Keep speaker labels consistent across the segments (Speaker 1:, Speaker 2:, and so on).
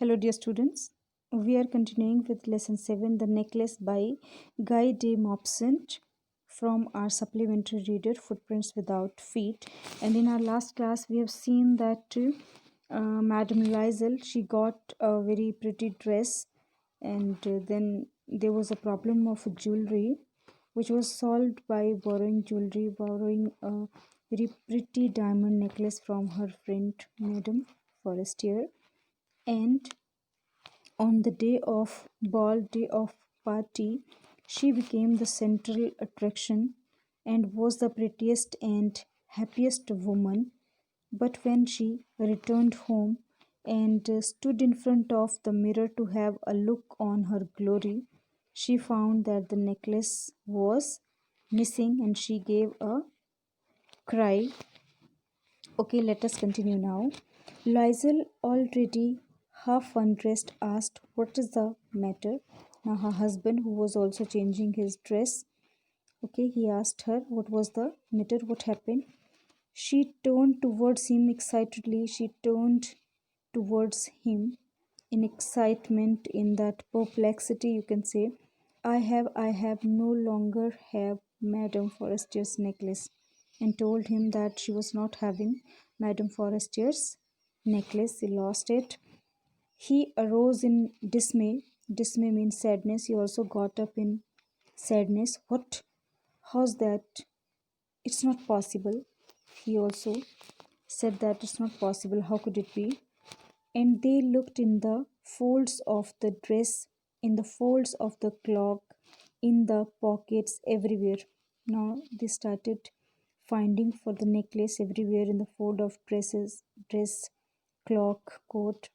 Speaker 1: Hello, dear students. We are continuing with lesson 7, The Necklace by Guy de Maupassant from our supplementary reader, Footprints Without Feet. And in our last class, we have seen that Madame Liesel, she got a very pretty dress, and then there was a problem of jewelry, which was solved by borrowing a very pretty diamond necklace from her friend, Madame Forestier. And on the day of party, she became the central attraction and was the prettiest and happiest woman. But when she returned home and stood in front of the mirror to have a look on her glory, she found that the necklace was missing and she gave a cry. Okay, let us continue now. Liesel, already half undressed, asked, "What is the matter?" Now, her husband, who was also changing his dress, okay, he asked her, "What was the matter? What happened?" She turned towards him excitedly. She turned towards him in excitement, in that perplexity, you can say. I have no longer have Madame Forestier's necklace, and told him that she was not having Madame Forestier's necklace. She lost it. He arose in dismay. Dismay means sadness. He also got up in sadness. What? How's that? It's not possible. He also said that it's not possible. How could it be? And they looked in the folds of the dress, in the folds of the cloak, in the pockets, everywhere. Now they started finding for the necklace everywhere, in the fold of dress, cloak, coat,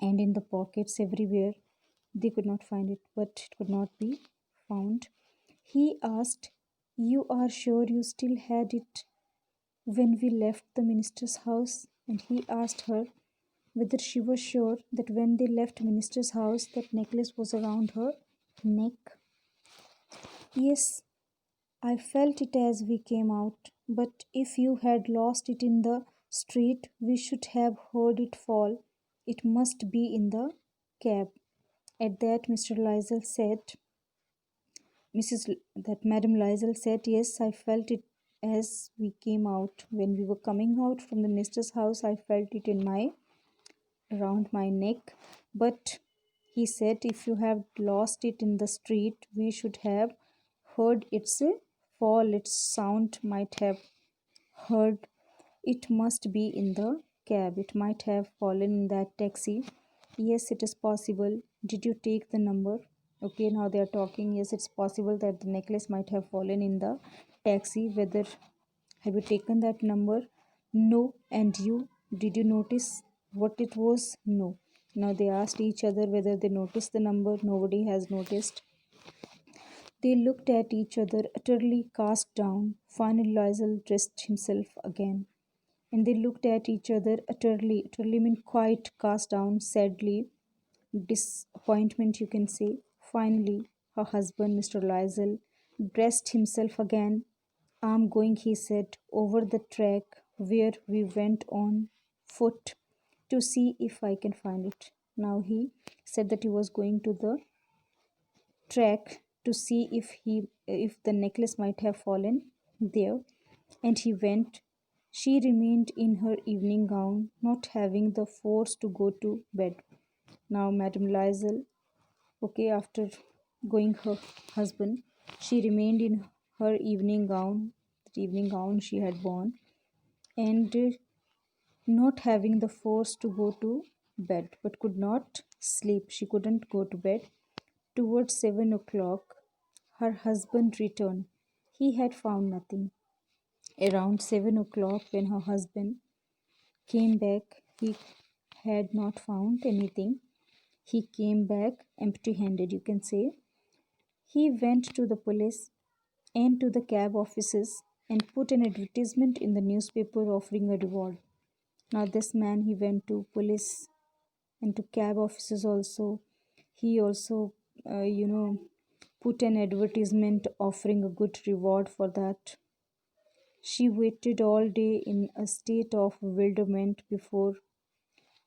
Speaker 1: and in the pockets everywhere. They could not find it, but it could not be found. He asked, "You are sure you still had it when we left the minister's house?" And he asked her whether she was sure that when they left minister's house that necklace was around her neck. "Yes, I felt it as we came out, but if you had lost it in the street, we should have heard it fall. It must be in the cab." At that, Mr. Liesel said, that Madame Liesel said, "Yes, I felt it as we came out. When we were coming out from the minister's house, I felt it in my around my neck. But," he said, "if you have lost it in the street, we should have heard its fall. Its sound might have heard. It must be in the cab. It might have fallen in that taxi." "Yes, it is possible. Did you take the number?" Okay, now they are talking. Yes, it's possible that the necklace might have fallen in the taxi. Whether have you taken that number? "No." "And you? Did you notice what it was?" "No." Now they asked each other whether they noticed the number. Nobody has noticed. They looked at each other, utterly cast down. Finally, Loisel dressed himself again. And they looked at each other, utterly mean quite cast down, sadly, disappointment, you can say. Finally, her husband, Mr. Loisel, dressed himself again. "I'm going," he said, "over the track where we went on foot to see if I can find it." Now he said that he was going to the track to see if the necklace might have fallen there, and he went. She remained in her evening gown, not having the force to go to bed. Now Madame Liesel, okay, after going her husband, she remained in her evening gown, the evening gown she had worn, and not having the force to go to bed, but could not sleep. She couldn't go to bed. Towards 7 o'clock, her husband returned. He had found nothing. Around 7 o'clock, when her husband came back, he had not found anything. He came back empty handed, you can say. He went to the police and to the cab offices and put an advertisement in the newspaper offering a reward. Now, this man, he went to police and to cab offices also. He also, put an advertisement offering a good reward for that. She waited all day in a state of bewilderment before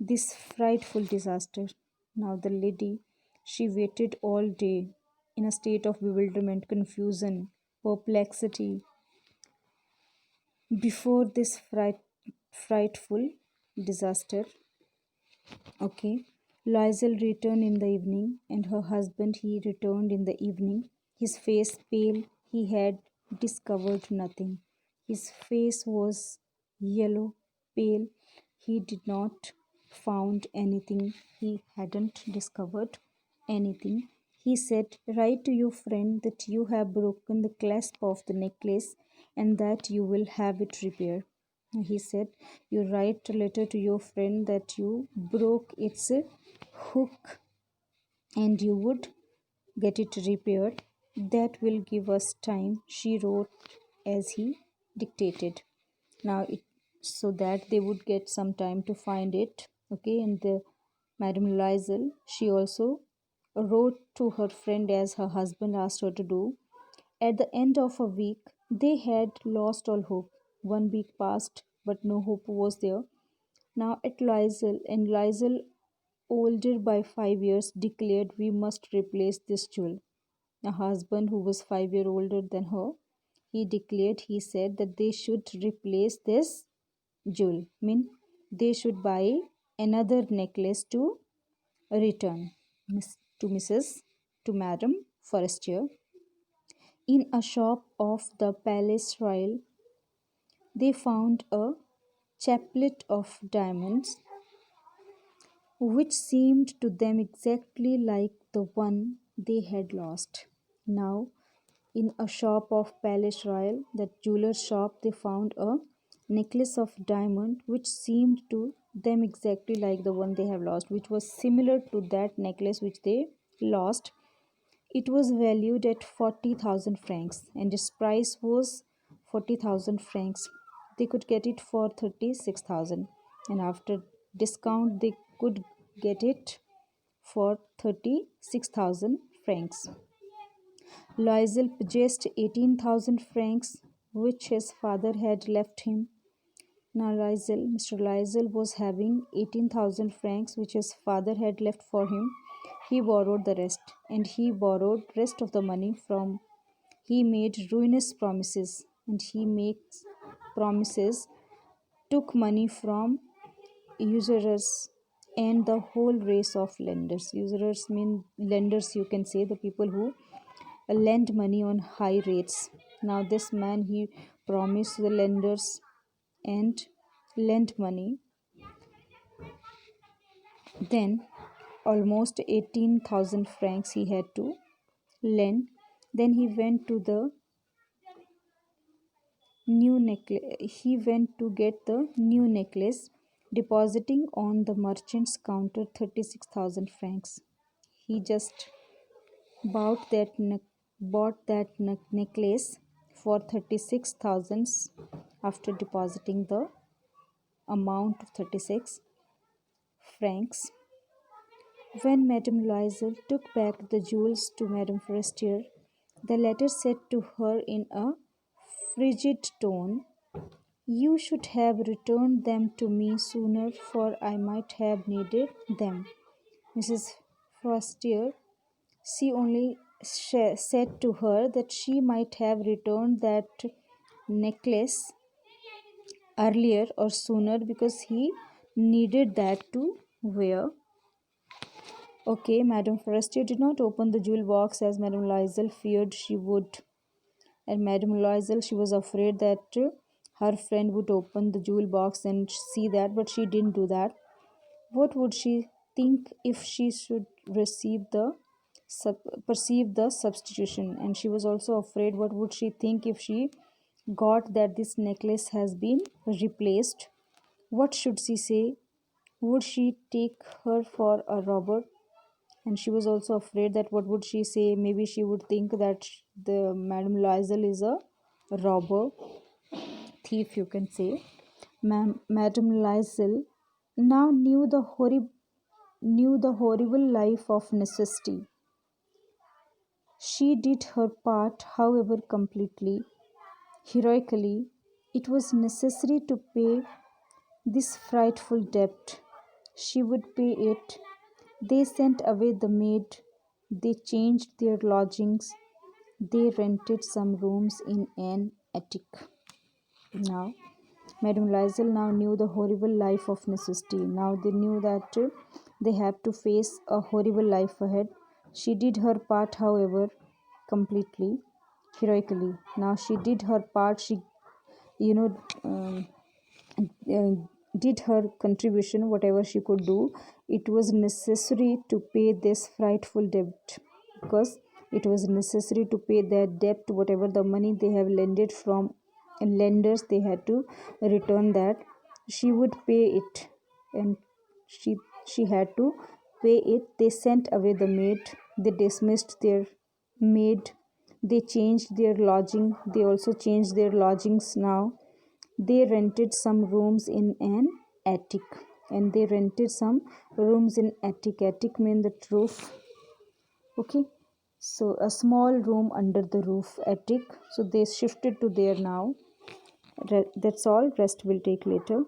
Speaker 1: this frightful disaster. Now, the lady, she waited all day in a state of bewilderment, confusion, perplexity before this frightful disaster. Okay. Loisel returned in the evening, and her husband he returned in the evening. His face pale, he had discovered nothing. His face was yellow, pale. He did not found anything. He hadn't discovered anything. He said, "Write to your friend that you have broken the clasp of the necklace and that you will have it repaired." He said, "You write a letter to your friend that you broke its hook and you would get it repaired. That will give us time." She wrote as he dictated. Now, so that they would get some time to find it. Okay, and the Madame Loisel, she also wrote to her friend as her husband asked her to do. At the end of a week, they had lost all hope. 1 week passed, but no hope was there. Now at Loisel, and Loisel, older by 5 years, declared, "We must replace this jewel." A husband who was 5 years older than her, he declared, he said that they should replace this jewel. Mean they should buy another necklace to return to Mrs. to Madame Forestier. In a shop of the Palace Royal, they found a chaplet of diamonds which seemed to them exactly like the one they had lost. Now, in a shop of Palace Royal, that jeweler's shop, they found a necklace of diamond which seemed to them exactly like the one they have lost, which was similar to that necklace which they lost. It was valued at 40,000 francs and its price was 40,000 francs. They could get it for 36,000, and after discount they could get it for 36,000 francs. Loisel possessed 18,000 francs which his father had left him. Now Mr. Loisel was having 18,000 francs which his father had left for him. He borrowed the rest, and he borrowed rest of the money from. He made ruinous promises, and he makes promises, took money from usurers and the whole race of lenders. Usurers mean lenders, you can say, the people who lend money on high rates. Now this man, he promised the lenders and lent money. Then almost 18,000 francs he had to lend. Then he went to the new necklace. He went to get the new necklace, depositing on the merchant's counter 36,000 francs. He just bought that necklace for 36,000 after depositing the amount of 36 francs. When Madame Loisel took back the jewels to Madame Forestier, the latter said to her in a frigid tone, "You should have returned them to me sooner, for I might have needed them." Mrs. Forestier, she only said to her that she might have returned that necklace earlier or sooner because he needed that to wear. Okay, Madame Forestier did not open the jewel box as Madame Loisel feared she would. And Madame Loisel, she was afraid that her friend would open the jewel box and see that, but she didn't do that. What would she think if she should receive the perceive the substitution? And she was also afraid what would she think if she got that this necklace has been replaced. What should she say? Would she take her for a robber? And she was also afraid that what would she say, maybe she would think that the Madame Loisel is a robber, thief, you can say. Madame Loisel now knew the horrible life of necessity. She did her part, however, completely, heroically. It was necessary to pay this frightful debt. she would pay it. They sent away the maid. They changed their lodgings. They rented some rooms in an attic. Now, Madame Lizel now knew the horrible life of necessity. Now they knew that they have to face a horrible life ahead. She did her part, however, completely, heroically. Now she did her part. She, you know, um, uh, did her contribution, whatever she could do. It was necessary to pay this frightful debt, because it was necessary to pay that debt. Whatever the money they have lended from lenders, they had to return that. She would pay it, and she she had to pay it. They sent away the maid. They dismissed their maid. They changed their lodging. They also changed their lodgings. Now they rented some rooms in an attic. And they rented some rooms in attic. Attic means the roof. Okay, so a small room under the roof, attic. So they shifted to there now. That's all. Rest will take later.